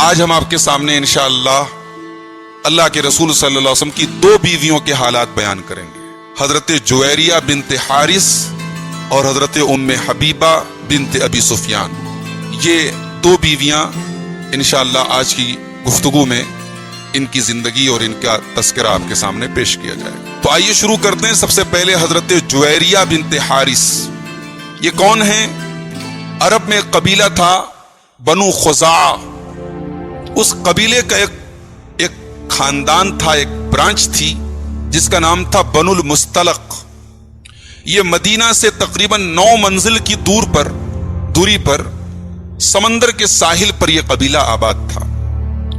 آج ہم آپ کے سامنے انشاءاللہ اللہ کے رسول صلی اللہ علیہ وسلم کی دو بیویوں کے حالات بیان کریں گے، حضرت جویریہ بنت حارث اور حضرت ام حبیبہ بنت ابی سفیان۔ یہ دو بیویاں انشاءاللہ آج کی گفتگو میں ان کی زندگی اور ان کا تذکرہ آپ کے سامنے پیش کیا جائے۔ تو آئیے شروع کرتے ہیں۔ سب سے پہلے حضرت جویریہ بنت حارث، یہ کون ہیں؟ عرب میں ایک قبیلہ تھا بنو خزاعہ، اس قبیلے کا ایک خاندان تھا، ایک برانچ تھی جس کا نام تھا بنو المستلق۔ یہ مدینہ سے تقریباً 9 منزل کی دوری پر سمندر کے ساحل پر یہ قبیلہ آباد تھا۔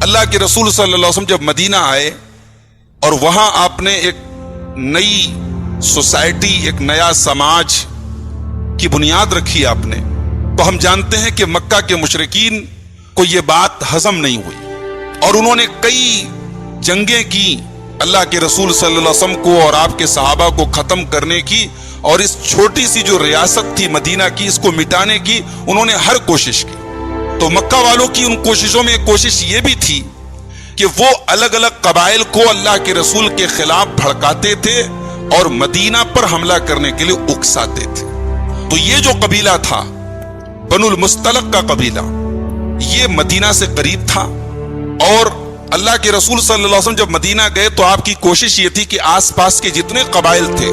اللہ کے رسول صلی اللہ علیہ وسلم جب مدینہ آئے اور وہاں آپ نے ایک نئی سوسائٹی، ایک نیا سماج کی بنیاد رکھی آپ نے، تو ہم جانتے ہیں کہ مکہ کے مشرکین کو یہ بات ہضم نہیں ہوئی اور انہوں نے کئی جنگیں کی اللہ کے رسول صلی اللہ علیہ وسلم کو اور آپ کے صحابہ کو ختم کرنے کی، اور اس چھوٹی سی جو ریاست تھی مدینہ کی، اس کو مٹانے کی انہوں نے ہر کوشش کی۔ تو مکہ والوں کی ان کوششوں میں ایک کوشش یہ بھی تھی کہ وہ الگ الگ قبائل کو اللہ کے رسول کے خلاف بھڑکاتے تھے اور مدینہ پر حملہ کرنے کے لیے اکساتے تھے۔ تو یہ جو قبیلہ تھا بنو المستلق کا قبیلہ، یہ مدینہ سے قریب تھا، اور اللہ کے رسول صلی اللہ علیہ وسلم جب مدینہ گئے تو آپ کی کوشش یہ تھی کہ آس پاس کے جتنے قبائل تھے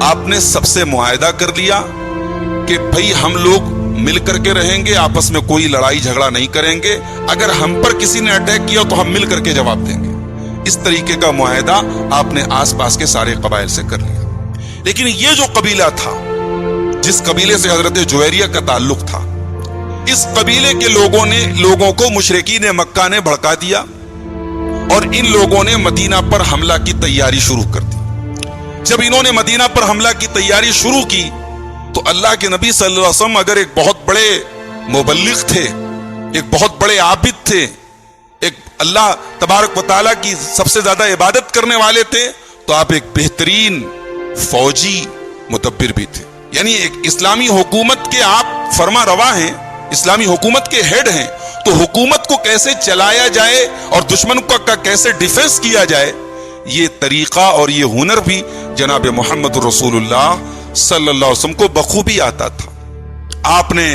آپ نے سب سے معاہدہ کر لیا کہ بھئی ہم لوگ مل کر کے رہیں گے، آپس میں کوئی لڑائی جھگڑا نہیں کریں گے، اگر ہم پر کسی نے اٹیک کیا تو ہم مل کر کے جواب دیں گے۔ اس طریقے کا معاہدہ آپ نے آس پاس کے سارے قبائل سے کر لیا۔ لیکن یہ جو قبیلہ تھا، جس قبیلے سے حضرت جویریہ کا تعلق تھا، اس قبیلے کے لوگوں کو مشرکین مکہ نے بھڑکا دیا اور ان لوگوں نے مدینہ پر حملہ کی تیاری شروع کر دی۔ جب انہوں نے مدینہ پر حملہ کی تیاری شروع کی تو اللہ کے نبی صلی اللہ علیہ وسلم اگر ایک بہت بڑے مبلغ تھے، ایک بہت بڑے عابد تھے، ایک اللہ تبارک و تعالیٰ کی سب سے زیادہ عبادت کرنے والے تھے، تو آپ ایک بہترین فوجی مدبر بھی تھے۔ یعنی ایک اسلامی حکومت کے آپ فرما روا ہیں، اسلامی حکومت کے ہیڈ ہیں، تو حکومت کو کیسے چلایا جائے اور دشمن کا کیسے ڈیفنس کیا جائے، یہ طریقہ اور یہ ہنر بھی جناب محمد رسول اللہ صلی اللہ علیہ وسلم کو بخوبی آتا تھا۔ آپ نے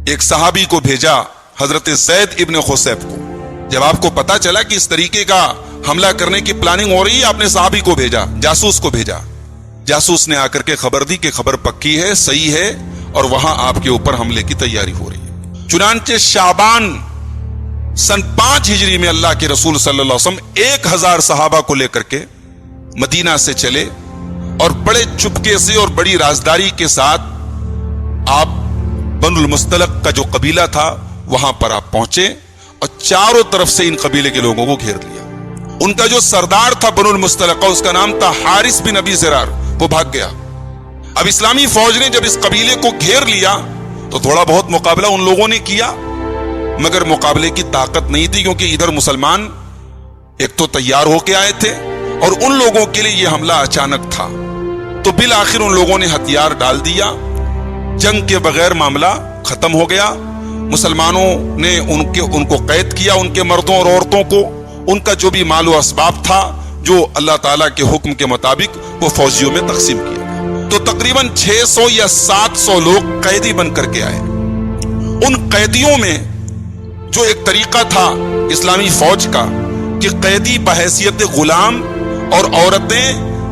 ایک صحابی کو بھیجا، حضرت زید ابن خصیب کو۔ جب آپ کو پتا چلا کہ اس طریقے کا حملہ کرنے کی پلاننگ ہو رہی ہے، آپ نے صحابی کو بھیجا، جاسوس کو بھیجا۔ جاسوس نے آ کر کے خبر دی کہ خبر پکی ہے، صحیح ہے، اور وہاں آپ کے اوپر حملے کی تیاری ہو رہی ہے۔ چنانچہ شعبان سن 5 ہجری میں اللہ کے رسول صلی اللہ علیہ وسلم 1000 صحابہ کو لے کر کے مدینہ سے چلے اور بڑے چپکے سے اور بڑی رازداری کے ساتھ آپ بنو المستلق کا جو قبیلہ تھا وہاں پر آپ پہنچے اور چاروں طرف سے ان قبیلے کے لوگوں کو گھیر لیا۔ ان کا جو سردار تھا بنو المستلق، اس کا نام تھا حارث بن ابی زرار، وہ بھاگ گیا۔ اب اسلامی فوج نے جب اس قبیلے کو گھیر لیا تو تھوڑا بہت مقابلہ ان لوگوں نے کیا، مگر مقابلے کی طاقت نہیں تھی، کیونکہ ادھر مسلمان ایک تو تیار ہو کے آئے تھے اور ان لوگوں کے لیے یہ حملہ اچانک تھا۔ تو بالآخر ان لوگوں نے ہتھیار ڈال دیا، جنگ کے بغیر معاملہ ختم ہو گیا۔ مسلمانوں نے ان کو قید کیا، ان کے مردوں اور عورتوں کو، ان کا جو بھی مال و اسباب تھا جو اللہ تعالیٰ کے حکم کے مطابق وہ فوجیوں میں تقسیم کیا گیا۔ تو تقریباً 600 یا 700 لوگ قیدی بن کر کے آئے۔ ان قیدیوں میں جو ایک طریقہ تھا اسلامی فوج کا کہ قیدی بحیثیت غلام اور عورتیں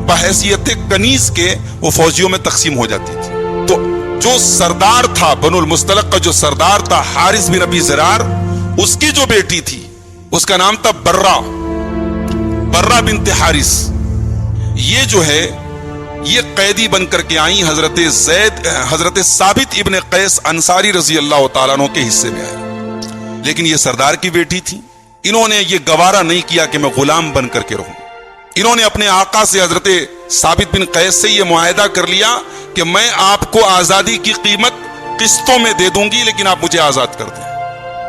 بحیثیت کنیز کے وہ فوجیوں میں تقسیم ہو جاتی تھی۔ تو جو سردار تھا بنو المستلق کا، جو سردار تھا حارث بن ابی زرار، اس کی جو بیٹی تھی اس کا نام تھا برہ بنت حارث، یہ جو ہے یہ قیدی بن کر کے آئیں، حضرت ثابت ابن قیس انصاری رضی اللہ تعالیٰ عنہ کے حصے میں آئے، لیکن یہ سردار کی بیٹی تھی۔ انہوں نے یہ گوارا نہیں کیا کہ میں غلام بن کر کے رہوں۔ انہوں نے اپنے آقا سے، حضرت ثابت بن قیس سے، یہ معاہدہ کر لیا کہ میں آپ کو آزادی کی قیمت قسطوں میں دے دوں گی، لیکن آپ مجھے آزاد کر دیں۔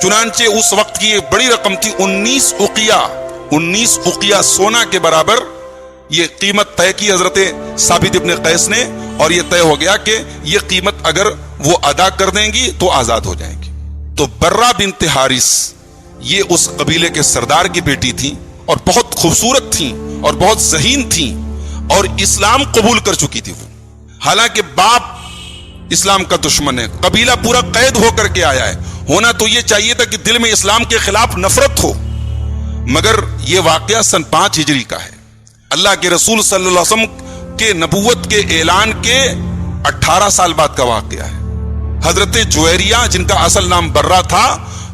چنانچہ اس وقت کی ایک بڑی رقم تھی، 19 اقیہ سونا کے برابر یہ قیمت طے کی حضرت ثابت ابن قیس نے، اور یہ طے ہو گیا کہ یہ قیمت اگر وہ ادا کر دیں گی تو آزاد ہو جائیں گی۔ تو برہ بنت حارث یہ اس قبیلے کے سردار کی بیٹی تھی اور بہت خوبصورت تھی اور بہت ذہین تھی اور اسلام قبول کر چکی تھی وہ. حالانکہ باپ اسلام کا دشمن ہے, قبیلہ پورا قید ہو کر کے آیا ہے, ہونا تو یہ چاہیے تھا کہ دل میں اسلام کے خلاف نفرت ہو, مگر یہ واقعہ سن 5 ہجری کا ہے. اللہ کے رسول صلی اللہ علیہ وسلم کے نبوت کے اعلان کے 18 سال بعد کا واقعہ ہے. حضرت جویریہ جن کا اصل نام برہ تھا,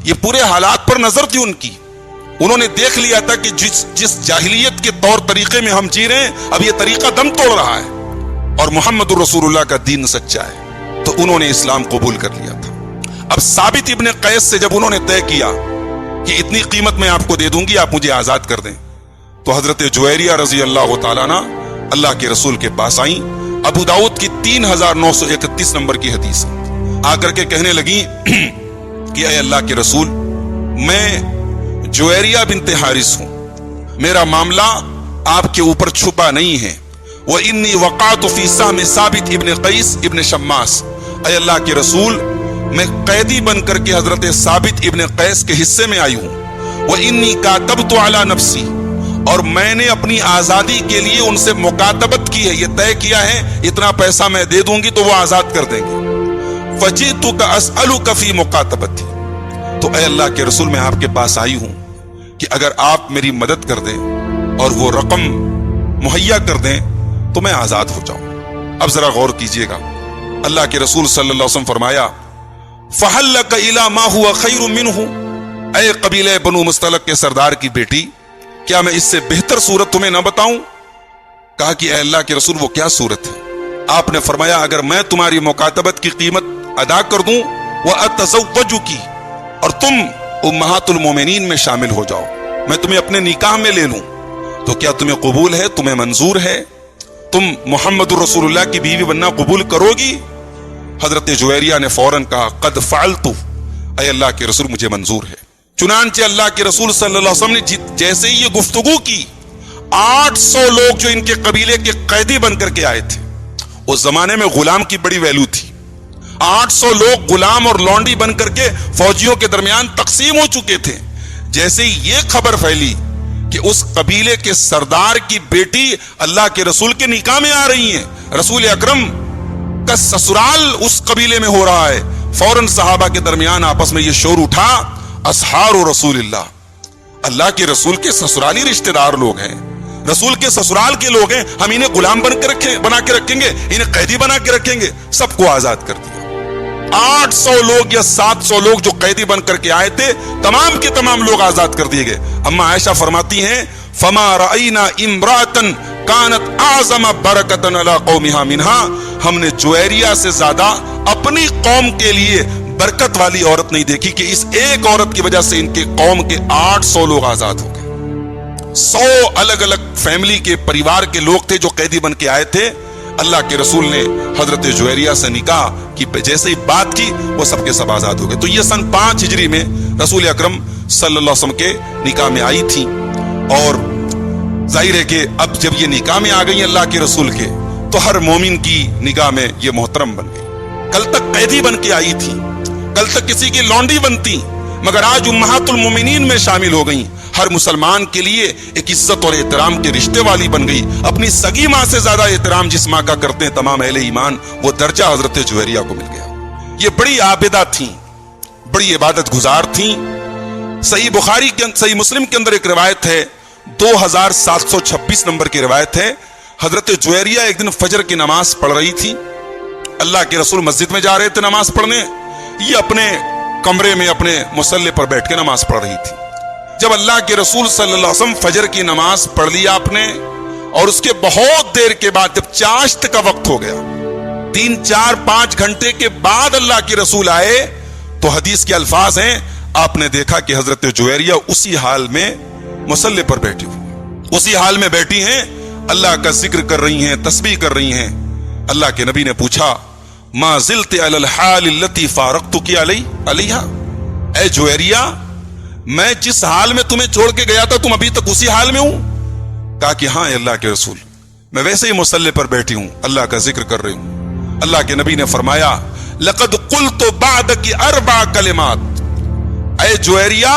یہ پورے حالات پر نظر تھی ان کی. انہوں نے دیکھ لیا تھا کہ جس جاہلیت کے طور طریقے میں ہم جی رہے ہیں اب یہ طریقہ دم توڑ رہا ہے اور محمد الرسول اللہ کا دین سچا ہے, تو انہوں نے اسلام قبول کر لیا تھا. اب ثابت ابن قیس سے جب انہوں نے طے کیا کہ اتنی قیمت میں آپ کو دے دوں گی, آپ مجھے آزاد کر دیں, تو حضرت جویریہ رضی اللہ تعالیٰ عنہ اللہ کے رسول کے پاس آئیں. ابو داؤد کی 3931 نمبر کی حدیث ہے. آ کر کے کہنے لگی کہ اے اللہ کے رسول, میں جویریہ بنت حارث ہوں, میرا معاملہ آپ کے اوپر چھپا نہیں ہے. وَإِنِّي وَقَعْتُ فِي سَهْمِ ثابت ابن قیس ابن شماس, اے اللہ کے رسول میں قیدی بن کر کے حضرت ثابت ابن قیس کے حصے میں آئی ہوں. وَإِنِّي كَاتَبْتُ عَلَى نَفْسِي, اور میں نے اپنی آزادی کے لیے ان سے مکاتبت کی ہے, یہ طے کیا ہے اتنا پیسہ میں دے دوں گی تو وہ آزاد کر دیں گے. فَجِئْتُكَ أَسْأَلُكَ فِي مُقَاتَبَتِي, تو اے اللہ کے رسول میں آپ کے پاس آئی ہوں کہ اگر آپ میری مدد کر دیں اور وہ رقم مہیا کر دیں تو میں آزاد ہو جاؤں. اب ذرا غور کیجئے گا, اللہ کے رسول صلی اللہ علیہ وسلم فرمایا فَهَلْ لَكَ إِلَى مَا هُوَ خَيْرٌ مِّنْهُ, اے قبیلہ بنو مستلق کے سردار کی بیٹی, کیا میں اس سے بہتر صورت تمہیں نہ بتاؤں؟ کہا کہ اے اللہ کے رسول وہ کیا صورت ہے؟ آپ نے فرمایا اگر میں تمہاری مکاتبت کی قیمت ادا کر دوں وَأَتَزَوَّجُكِ, اور تم امہات المومنین میں شامل ہو جاؤ, میں تمہیں اپنے نکاح میں لے لوں, تو کیا تمہیں قبول ہے, تمہیں منظور ہے, تم محمد الرسول اللہ کی بیوی بننا قبول کرو گی؟ حضرت جویریہ نے فوراً کہا قد فعلت, اے اللہ کے رسول مجھے منظور ہے. چنانچہ اللہ کے رسول صلی اللہ علیہ وسلم نے جیسے ہی یہ گفتگو کی, 800 لوگ جو ان کے قبیلے کے قیدی بن کر کے آئے تھے, اس زمانے میں غلام کی بڑی ویلو تھی, 800 لوگ غلام اور لونڈی بن کر کے فوجیوں کے درمیان تقسیم ہو چکے تھے. جیسے ہی یہ خبر پھیلی کہ اس قبیلے کے سردار کی بیٹی اللہ کے رسول کے نکاح میں آ رہی ہیں, رسول اکرم کا سسرال اس قبیلے میں ہو رہا ہے, فوراً صحابہ کے درمیان آپس میں یہ شور اٹھا اصحار رسول اللہ, اللہ کے رسول کے سسرالی رشتہ دار لوگ ہیں, رسول کے سسرال کے لوگ ہیں, ہم انہیں غلام بنا کے رکھیں گے, انہیں قیدی بنا کے رکھیں گے. سب کو آزاد کر دیا. 800 لوگ یا 700 لوگ جو قیدی بن کر کے آئے تھے, تمام کے تمام لوگ آزاد کر دیے گئے. اما عائشہ فرماتی ہیں فما رأینا امرأة كانت اعظم برکۃ علی قومها منها, ہم نے جویریہ سے زیادہ اپنی قوم کے لیے برکت والی عورت نہیں دیکھی کہ اس ایک عورت کی وجہ سے ان کے قوم کے 800 لوگ آزاد ہو گئے. 100 الگ الگ فیملی کے پریوار کے لوگ تھے جو قیدی بن کے آئے تھے. اللہ کے رسول نے حضرت جویریہ سے نکاح کی, جیسے ہی بات کی وہ سب کے سب آزاد ہو گئے. تو یہ سن 5 ہجری میں رسول اکرم صلی اللہ علیہ وسلم کے نکاح میں آئی تھی, اور ظاہر ہے کہ اب جب یہ نکاح میں آ گئی اللہ کے رسول کے, تو ہر مومن کی نگاہ میں یہ محترم بن گئی. کل تک قیدی بن کے آئی تھی, کل تک کسی کی لونڈی بنتی, مگر آج امہات المومنین میں شامل ہو گئی. ہر مسلمان کے لیے ایک عزت اور احترام کے رشتے والی بن گئی. اپنی سگی ماں سے زیادہ احترام جس ماں کا کرتے ہیں تمام اہل ایمان, وہ درجہ حضرت جویریہ کو مل گیا. یہ بڑی عابدہ تھیں, بڑی عبادت گزار تھیں. صحیح مسلم کے اندر ایک روایت ہے, 2726 نمبر کی روایت ہے. حضرت جویریہ ایک دن فجر کی نماز پڑھ رہی تھی. اللہ کے رسول مسجد میں جا رہے تھے نماز پڑھنے, یہ اپنے کمرے میں اپنے مصلی پر بیٹھ کے نماز پڑھ رہی تھی. جب اللہ کے رسول صلی اللہ علیہ وسلم فجر کی نماز پڑھ لیا آپ نے, اور اس کے بہت دیر کے بعد جب چاشت کا وقت ہو گیا, 3 4 5 گھنٹے کے بعد اللہ کے رسول آئے, تو حدیث کے الفاظ ہیں آپ نے دیکھا کہ حضرت جویریہ اسی حال میں مصلی پر بیٹھی ہوئی, اسی حال میں بیٹھی ہیں, اللہ کا ذکر کر رہی ہیں, تسبیح کر رہی ہیں. اللہ کے نبی نے پوچھا ما زلت علی الحال التي فارقتك علیہا, اے جویریہ میں جس حال میں تمہیں چھوڑ کے گیا تھا تم ابھی تک اسی حال میں ہوں؟ کہا کہ ہاں اللہ کے رسول, میں ویسے ہی مصلی پر بیٹھی ہوں, اللہ کا ذکر کر رہی ہوں. اللہ کے نبی نے فرمایا لقد قلت بعدك 4 کلمات, اے جویریہ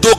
2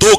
2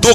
2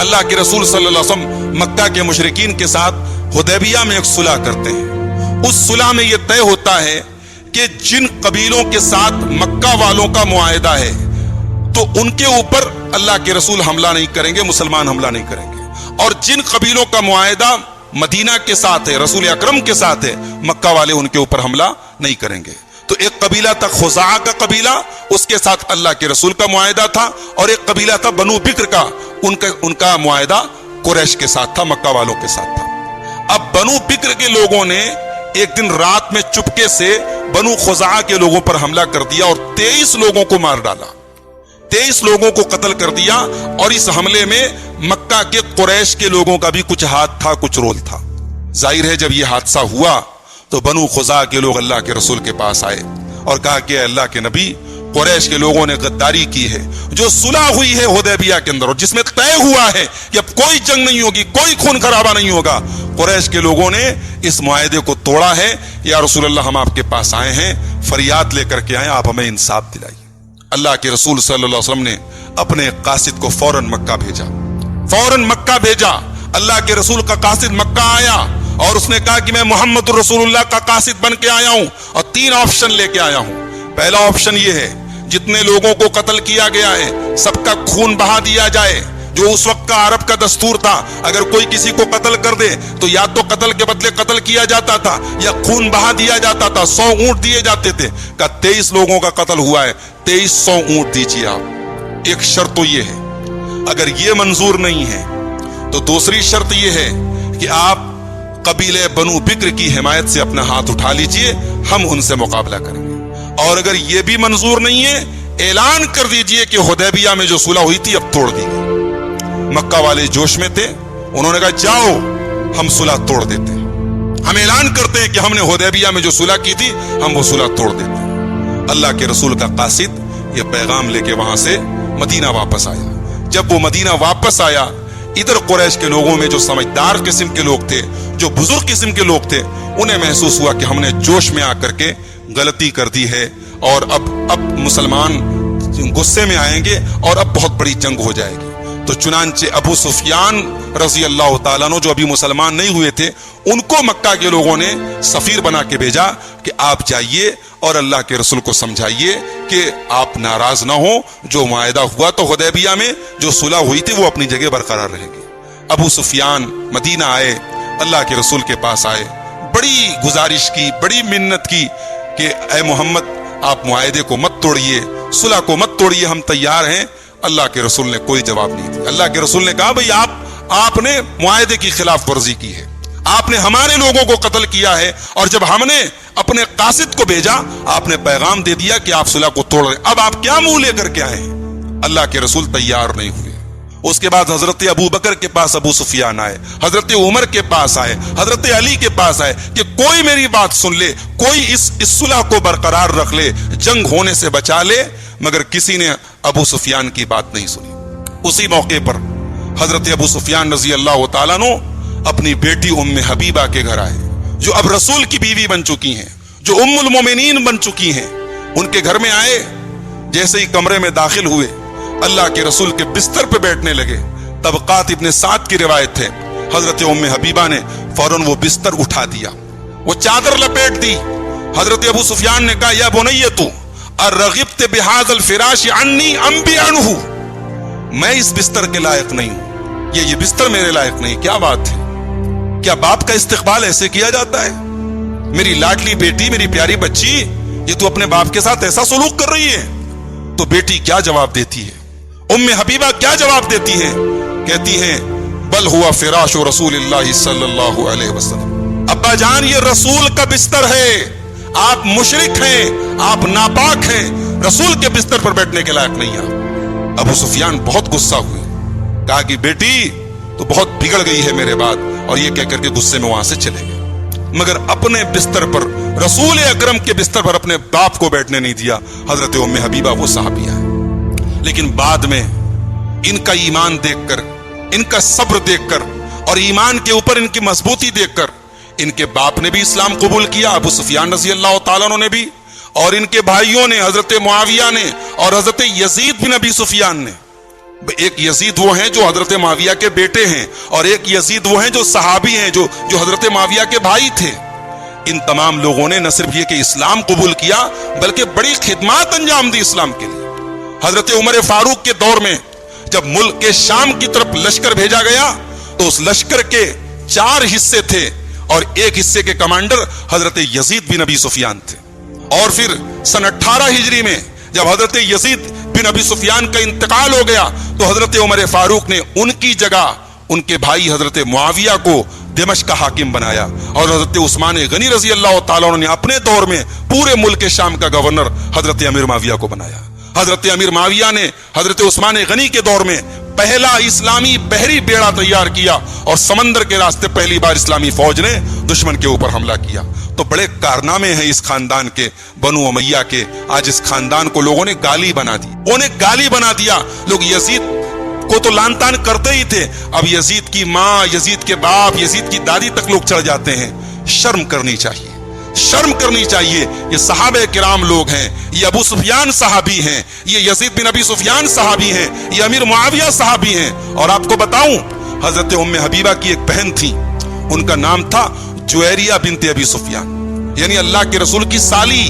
اللہ کے رسول صلی اللہ علیہ وسلم مکہ کے مشرکین کے ساتھ حدیبیہ میں ایک صلح کرتے ہیں. اس صلح میں یہ طے ہوتا ہے کہ جن قبیلوں کے ساتھ مکہ والوں کا معاہدہ ہے تو ان کے اوپر اللہ کے رسول حملہ نہیں کریں گے, مسلمان حملہ نہیں کریں گے. اور جن قبیلوں کا معاہدہ مدینہ کے ساتھ ہے, رسول اکرم کے ساتھ ہے, مکہ والے ان کے اوپر حملہ نہیں کریں گے. تو ایک قبیلہ تھا خزاعہ کا قبیلہ, اس کے ساتھ اللہ کے رسول کا معاہدہ تھا. اور ایک قبیلہ تھا بنو بکر کا, ان کا معاہدہ قریش کے ساتھ تھا, مکہ والوں کے ساتھ تھا. اب بنو بکر کے لوگوں نے ایک دن رات میں چپکے سے بنو خزاعہ کے لوگوں پر حملہ کر دیا اور 23 لوگوں کو مار ڈالا, 23 لوگوں کو قتل کر دیا. اور اس حملے میں مکہ کے قریش کے لوگوں کا بھی کچھ ہاتھ تھا, کچھ رول تھا. ظاہر ہے جب یہ حادثہ ہوا تو بنو خزاعہ کے لوگ اللہ کے رسول کے پاس آئے اور کہا کہ اے اللہ کے نبی, قریش کے لوگوں نے غداری کی ہے, جو صلح ہوئی ہے حدیبیہ کے اندر اور جس میں طے ہوا ہے کہ اب کوئی جنگ نہیں ہوگی, کوئی خون خرابہ نہیں ہوگا, قریش کے لوگوں نے اس معاہدے کو توڑا ہے. یا رسول اللہ ہم آپ کے پاس آئے ہیں, فریاد لے کر کے آئے, آپ ہمیں انصاف دلائیے. اللہ کے رسول صلی اللہ علیہ وسلم نے اپنے قاصد کو فوراً مکہ بھیجا, فوراً مکہ بھیجا. اللہ کے رسول کا قاصد مکہ آیا اور اس نے کہا کہ میں محمد رسول اللہ کا قاصد بن کے آیا ہوں اور 3 آپشن لے کے آیا ہوں. پہلا آپشن یہ ہے, جتنے لوگوں کو قتل کیا گیا ہے سب کا خون بہا دیا جائے, جو اس وقت کا عرب کا دستور تھا. اگر کوئی کسی کو قتل کر دے تو یا تو قتل کے بدلے قتل کیا جاتا تھا یا خون بہا دیا جاتا تھا. 100 اونٹ دیے جاتے تھے. کہ 23 لوگوں کا قتل ہوا ہے, 2300 اونٹ دیجیے آپ. ایک شرط تو یہ ہے, اگر یہ منظور نہیں ہے تو دوسری شرط یہ ہے کہ آپ قبیلے بنو بکر کی حمایت سے اپنا ہاتھ اٹھا لیجئے, ہم ان سے مقابلہ کریں گے. اور اگر یہ بھی منظور نہیں ہے, اعلان کر دیجئے کہ حدیبیہ میں جو صلح ہوئی تھی اب توڑ دی گئی. مکہ والے جوش میں تھے, انہوں نے کہا جاؤ ہم صلح توڑ دیتے ہیں, ہم اعلان کرتے ہیں کہ ہم نے حدیبیہ میں جو صلح کی تھی ہم وہ صلح توڑ دیتے ہیں. اللہ کے رسول کا قاصد یہ پیغام لے کے وہاں سے مدینہ واپس آیا. جب وہ مدینہ واپس آیا, ادھر قریش کے لوگوں میں جو سمجھدار قسم کے لوگ تھے, جو بزرگ قسم کے لوگ تھے, انہیں محسوس ہوا کہ ہم نے جوش میں آ کر کے غلطی کر دی ہے اور اب مسلمان غصے میں آئیں گے اور اب بہت بڑی جنگ ہو جائے گی. تو چنانچہ ابو سفیان رضی اللہ تعالیٰ عنہ جو ابھی مسلمان نہیں ہوئے تھے, ان کو مکہ کے لوگوں نے سفیر بنا کے بھیجا کہ آپ جائیے اور اللہ کے رسول کو سمجھائیے کہ آپ ناراض نہ ہوں, جو معاہدہ ہوا تو حدیبیہ میں جو صلح ہوئی تھی وہ اپنی جگہ برقرار رہے گی. ابو سفیان مدینہ آئے, اللہ کے رسول کے پاس آئے, بڑی گزارش کی, بڑی منت کی کہ اے محمد آپ معاہدے کو مت توڑیے, صلح کو مت توڑیے, ہم تیار ہیں. اللہ کے رسول نے کوئی جواب نہیں دیا. اللہ کے رسول نے کہا بھئی آپ نے معاہدے کی خلاف ورزی کی ہے, آپ نے ہمارے لوگوں کو قتل کیا ہے, اور جب ہم نے اپنے قاصد کو بھیجا آپ نے پیغام دے دیا کہ آپ صلح کو توڑ رہے, اب آپ کیا منہ لے کر کے آئے ہیں. اللہ کے رسول تیار نہیں ہوئے. اس کے بعد حضرت ابو بکر کے پاس ابو سفیان آئے, حضرت عمر کے پاس آئے, حضرت علی کے پاس آئے کہ کوئی میری بات سن لے, کوئی اس صلح کو برقرار رکھ لے, جنگ ہونے سے بچا لے. مگر کسی نے ابو سفیان کی بات نہیں سنی. اسی موقع پر حضرت ابو سفیان رضی اللہ تعالیٰ عنہ اپنی بیٹی ام حبیبہ کے گھر آئے, جو اب رسول کی بیوی بن چکی ہیں, جو ام المومنین بن چکی ہیں. ان کے گھر میں آئے, جیسے ہی کمرے میں داخل ہوئے اللہ کے رسول کے بستر پہ بیٹھنے لگے. طبقات ابن سعد کی روایت ہے, حضرت ام حبیبہ نے فوراً وہ بستر اٹھا دیا, وہ چادر لپیٹ دی. حضرت ابو سفیان نے کہا یا بنیۃ ارغبت بهذا الفراش عنی ام بعنہ, میں اس بستر کے لائق نہیں ہوں, یہ بستر میرے لائق نہیں. کیا بات ہے, کیا باپ کا استقبال ایسے کیا جاتا ہے؟ میری لاڈلی بیٹی, میری پیاری بچی, یہ تو اپنے باپ کے ساتھ ایسا سلوک کر رہی ہے. تو بیٹی کیا جواب دیتی ہے, ام حبیبہ کیا جواب دیتی ہے؟ کہتی ہیں بل ہوا فراش رسول اللہ صلی اللہ علیہ وسلم, ابا جان یہ رسول کا بستر ہے, آپ مشرک ہیں, آپ ناپاک ہیں, رسول کے بستر پر بیٹھنے کے لائق نہیں آپ. ابو سفیان بہت غصہ ہوئے, کہا کہ بیٹی تو بہت بگڑ گئی ہے میرے بعد, اور یہ کہہ کر کے غصے میں وہاں سے چلے گئے. مگر اپنے بستر پر, رسول اکرم کے بستر پر اپنے باپ کو بیٹھنے نہیں دیا. حضرت ام حبیبہ وہ صحابیہ ہے, لیکن بعد میں ان کا ایمان دیکھ کر, ان کا صبر دیکھ کر, اور ایمان کے اوپر ان کی مضبوطی دیکھ کر, ان کے باپ نے بھی اسلام قبول کیا, ابو سفیان رضی اللہ تعالیٰ عنہ نے بھی, اور ان کے بھائیوں نے, حضرت معاویہ نے اور حضرت یزید بن ابی سفیان نے. ایک یزید وہ ہیں جو حضرت معاویہ کے بیٹے ہیں، اور ایک یزید وہ ہیں جو صحابی ہیں جو حضرت معاویہ کے بھائی تھے۔ ان تمام لوگوں نے نہ صرف یہ کہ اسلام قبول کیا بلکہ بڑی خدمات انجام دی اسلام کے لیے۔ حضرت عمر فاروق کے دور میں جب ملک کے شام کی طرف لشکر بھیجا گیا تو اس لشکر کے 4 حصے تھے اور ایک حصے کے کمانڈر حضرت یزید بن ابی سفیان تھے۔ اور پھر سن 18 ہجری میں جب حضرت یزید بن ابی سفیان کا انتقال ہو گیا تو حضرت عمر فاروق نے ان کی جگہ ان کے بھائی حضرت معاویہ کو دمشق کا حاکم بنایا، اور حضرت عثمان غنی رضی اللہ تعالیٰ عنہ نے اپنے دور میں پورے ملک شام کا گورنر حضرت امیر معاویہ کو بنایا۔ حضرت امیر معاویہ نے حضرت عثمان غنی کے دور میں پہلا اسلامی بحری بیڑا تیار کیا اور سمندر کے راستے پہلی بار اسلامی فوج نے دشمن کے اوپر حملہ کیا۔ تو بڑے کارنامے ہیں اس خاندان کے، بنو امیہ کے۔ آج اس خاندان کو لوگوں نے گالی بنا دی، انہیں گالی بنا دیا۔ لوگ یزید کو تو لان تان کرتے ہی تھے، اب یزید کی ماں، یزید کے باپ، یزید کی دادی تک لوگ چڑھ جاتے ہیں۔ شرم کرنی چاہیے، شرم کرنی چاہیے۔ یہ صحابہ کرام لوگ ہیں، یہ ابو سفیان صحابی ہیں، یہ یزید بن ابی سفیان صحابی ہیں، یہ امیر معاویہ صحابی ہیں۔ اور آپ کو بتاؤں، حضرت ام حبیبہ کی ایک بہن تھی، ان کا نام تھا جویریہ بنت ابی سفیان، یعنی اللہ کے رسول کی سالی۔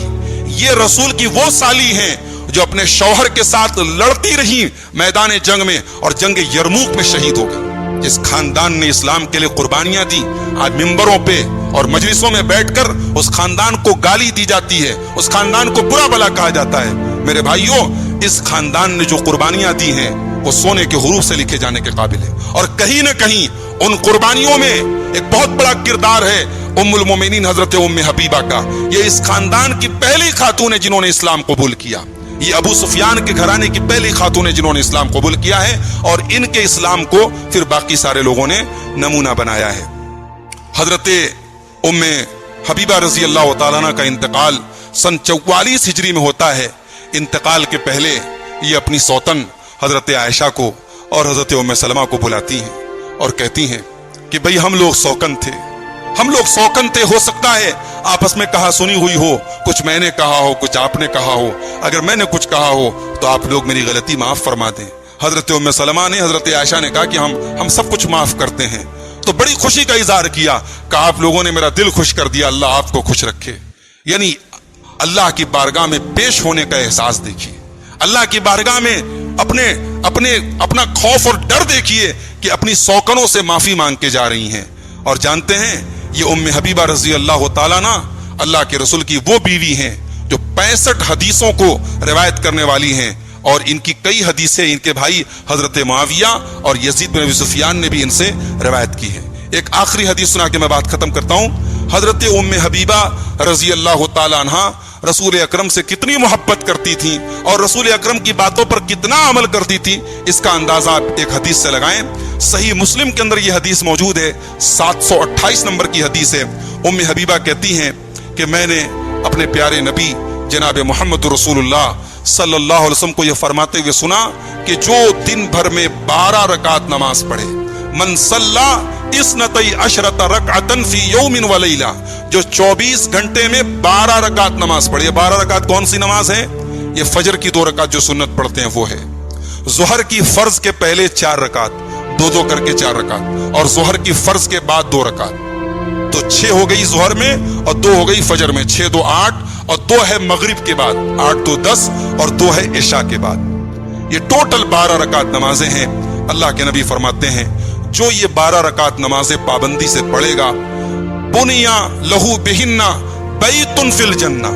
یہ رسول کی وہ سالی ہیں جو اپنے شوہر کے ساتھ لڑتی رہی میدان جنگ میں اور جنگ یرموک میں شہید ہو گئی۔ جس خاندان نے اسلام کے لیے قربانیاں دی، آج ممبروں پہ اور مجلسوں میں بیٹھ کر اس خاندان کو گالی دی جاتی ہے، اس خاندان کو برا بلا کہا جاتا ہے۔ میرے بھائیوں، اس خاندان نے جو قربانیاں دی ہیں وہ سونے کے حروف سے لکھے جانے کے قابل ہے، اور کہیں نہ کہیں ان قربانیوں میں ایک بہت بڑا کردار ہے ام المومنین حضرت ام حبیبہ کا۔ یہ اس خاندان کی پہلی خاتون ہے جنہوں نے اسلام قبول کیا، یہ ابو سفیان کے گھرانے کی پہلی خاتون ہے جنہوں نے اسلام قبول کیا ہے، اور ان کے اسلام کو پھر باقی سارے لوگوں نے نمونہ بنایا ہے۔ حضرت ام حبیبہ رضی اللہ تعالیٰ عنہ کا انتقال سن 44 ہجری میں ہوتا ہے۔ انتقال کے پہلے یہ اپنی سوتن حضرت عائشہ کو اور حضرت ام سلمہ کو بلاتی ہیں اور کہتی ہیں کہ بھئی ہم لوگ سوکن تھے، ہم لوگ سوکن تھے، ہو سکتا ہے آپس میں کہا سنی ہوئی ہو، کچھ میں نے کہا ہو، کچھ آپ نے کہا ہو، اگر میں نے کچھ کہا ہو تو آپ لوگ میری غلطی معاف فرما دیں۔ حضرت ام سلمہ نے حضرت عائشہ نے کہا کہ ہم سب کچھ معاف کرتے ہیں، تو بڑی خوشی کا اظہار کیا کہ آپ لوگوں نے میرا دل خوش کر دیا، اللہ آپ کو خوش رکھے۔ یعنی اللہ کی بارگاہ میں پیش ہونے کا احساس دیکھیے، اللہ کی بارگاہ میں اپنا خوف اور ڈر دیکھیے کہ اپنی سوکنوں سے معافی مانگ کے جا رہی ہیں۔ اور جانتے ہیں یہ ام حبیبہ رضی اللہ تعالیٰ عنہ اللہ کے رسول کی وہ بیوی ہیں جو 65 حدیثوں کو روایت کرنے والی ہیں، اور ان کی کئی حدیثیں ان کے بھائی حضرت معاویہ اور یزید بن ابی سفیان نے بھی ان سے روایت کی ہے۔ ایک آخری حدیث سنا کے میں بات ختم کرتا ہوں۔ حضرت ام حبیبہ رضی اللہ تعالی عنہا رسول اکرم سے کتنی محبت کرتی تھی اور رسول اکرم کی باتوں پر کتنا عمل کرتی تھی، اس کا اندازہ آپ ایک حدیث سے لگائیں۔ صحیح مسلم کے اندر یہ حدیث موجود ہے، 728 نمبر کی حدیث ہے۔ ام حبیبہ کہتی ہیں کہ میں نے اپنے پیارے نبی جناب محمد رسول اللہ صلی اللہ علیہ وسلم کو یہ فرماتے ہوئے سنا کہ جو دن بھر میں 12 رکعت نماز پڑھے، من صلی 12 رکعتا فی یوم و لیلہ، جو 24 گھنٹے میں 12 رکعت نماز پڑھے۔ 12 رکعت کون سی نماز ہے؟ یہ فجر کی 2 رکعت جو سنت پڑھتے ہیں وہ ہے، ظہر کی فرض کے پہلے 4 رکعت، 2 کر کے 4 رکعت، اور ظہر کی فرض کے بعد 2 رکعت، تو 6 ہو گئی ظہر میں اور 2 ہو گئی فجر میں، 6 2 8، اور 2 ہے مغرب کے بعد، 8 2 10، اور 2 ہے عشاء کے بعد۔ یہ ٹوٹل 12 رکعت نمازیں ہیں۔ اللہ کے نبی فرماتے ہیں جو یہ 12 رکعت نمازیں پابندی سے پڑھے گا، بنیا لہو بہن بیت فی الجنہ،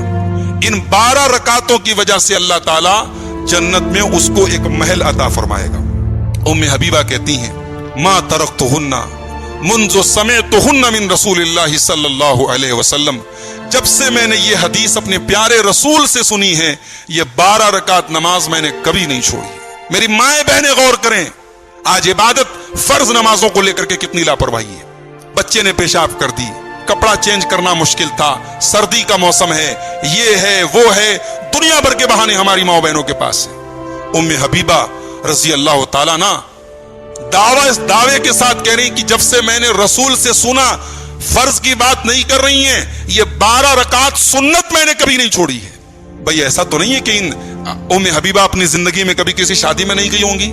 ان 12 رکعتوں کی وجہ سے اللہ تعالی جنت میں اس کو ایک محل عطا فرمائے گا۔ ام حبیبہ کہتی ہیں ما ترکتہن منذ سمعتہن من رسول اللہ صلی اللہ علیہ وسلم، جب سے میں نے یہ حدیث اپنے پیارے رسول سے سنی ہے، یہ 12 رکعت نماز میں نے کبھی نہیں چھوڑی۔ میری مائیں بہنیں غور کریں، آج عبادت فرض نمازوں کو لے کر کے کتنی لاپرواہی ہے۔ بچے نے پیشاب کر دی، کپڑا چینج کرنا مشکل تھا، سردی کا موسم ہے، یہ ہے وہ ہے، دنیا بھر کے بہانے ہماری ماں بہنوں کے پاس ہیں۔ ام حبیبہ رضی اللہ تعالیٰ عنہ اس دعوے کے ساتھ کہہ رہی کہ جب سے میں نے رسول سے سنا، فرض کی بات نہیں کر رہی ہیں، یہ 12 رکعت سنت میں نے کبھی نہیں چھوڑی ہے۔ بھئی ایسا تو نہیں ہے کہ ام حبیبہ اپنی زندگی میں کبھی کسی شادی میں نہیں گئی ہوں گی،